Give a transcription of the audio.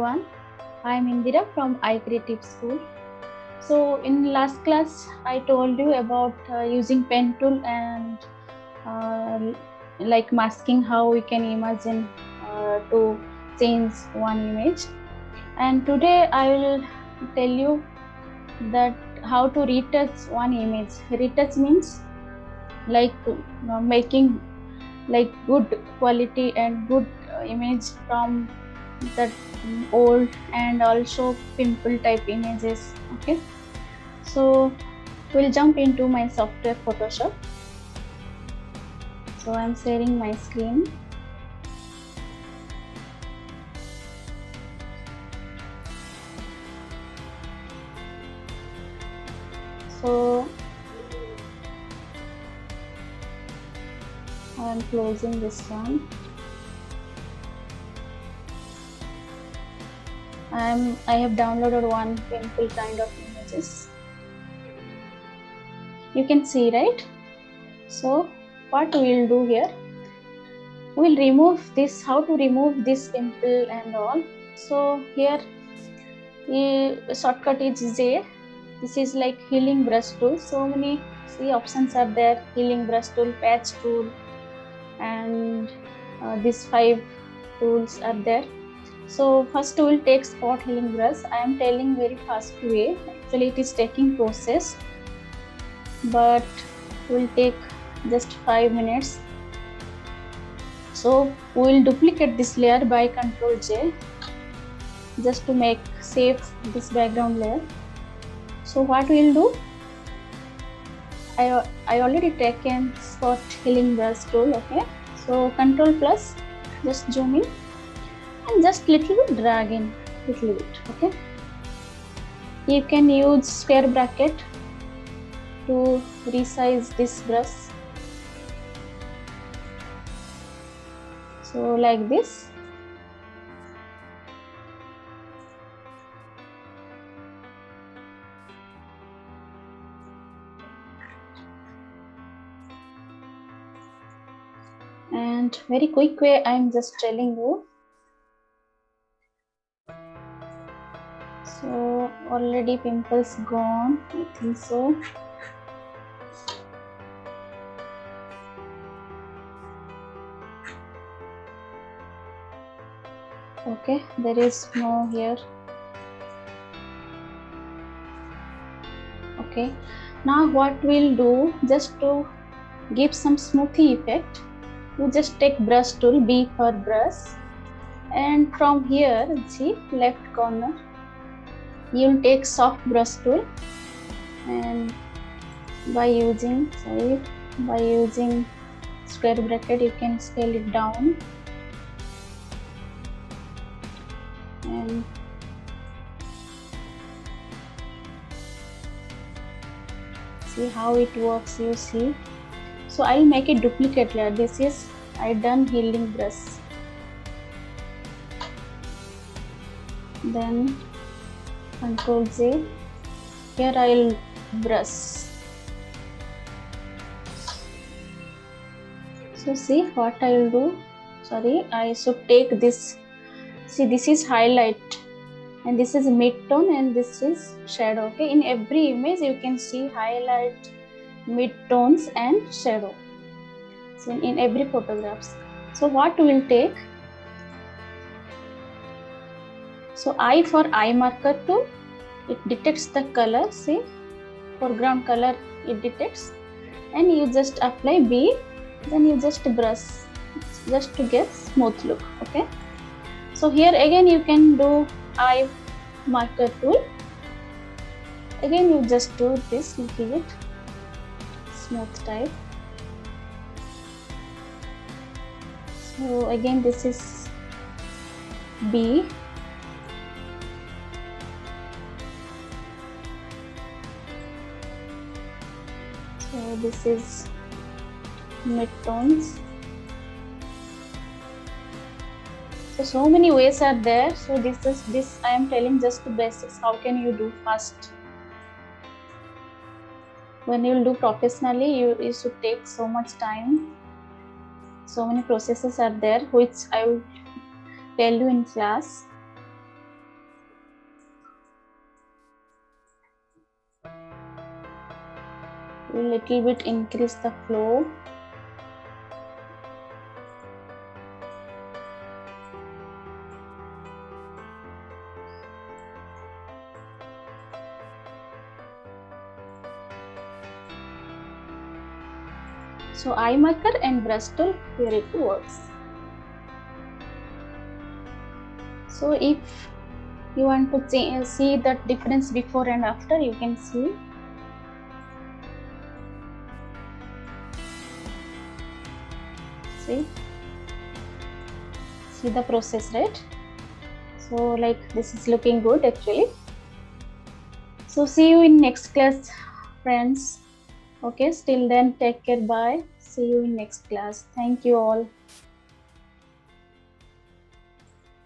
everyone. I am Indira from iCreative School. So in last class, I told you about using pen tool and like masking, how we can imagine to change one image. And today I will tell you that how to retouch one image. Retouch means like making like good quality and good image from that old and also pimple type images. Okay, so we'll jump into my software Photoshop. So I'm sharing my screen. So I'm closing this one. I have downloaded one pimple kind of images. You can see, right? So what we'll do here, we'll remove this, how to remove this pimple and all. So here the shortcut is J. This is like healing brush tool. So many options are there: healing brush tool, patch tool, and these 5 tools are there. So first we'll take spot healing brush. I am telling very fast way. Actually it is taking process, but will take just 5 minutes. So we'll duplicate this layer by Ctrl J just to make safe this background layer. So what we'll do, I already taken spot healing brush tool. Okay, so Ctrl plus, just zoom in and just little bit drag in, little bit. Okay, you can use square bracket to resize this brush. So like this. And very quick way, I'm just telling you. So already pimples gone, I think so. Okay, there is no here. Okay, now what we'll do, just to give some smoothy effect, you just take brush tool, B for brush, and from here, see left corner, you'll take soft brush tool, and by using square bracket, you can scale it down, and see how it works. You see, so I'll make a duplicate layer. This is I done healing brush. Then Ctrl J. Here I'll brush. So see what I'll do. Sorry, I should take this. See, this is highlight, and this is mid-tone, and this is shadow. Okay, in every image you can see highlight, mid-tones and shadow. So in every photographs. So what we'll take, so I for eye marker tool, it detects the color, see, foreground color it detects, and you just apply B, then you just brush just to get smooth look. Okay, so here again you can do eye marker tool. Again you just do this little bit smooth type. So again this is B. So this is mid-tones. So many ways are there. So this I am telling just the basics. How can you do fast? When you will do professionally, you should take so much time. So many processes are there, which I will tell you in class. little bit increase the flow. So eye marker and brush tool, here it works. So if you want to see that difference before and after, you can see. See the process, right? So like this is looking good actually. So see you in next class, friends. Okay, till then take care, bye. See you in next class. Thank you all.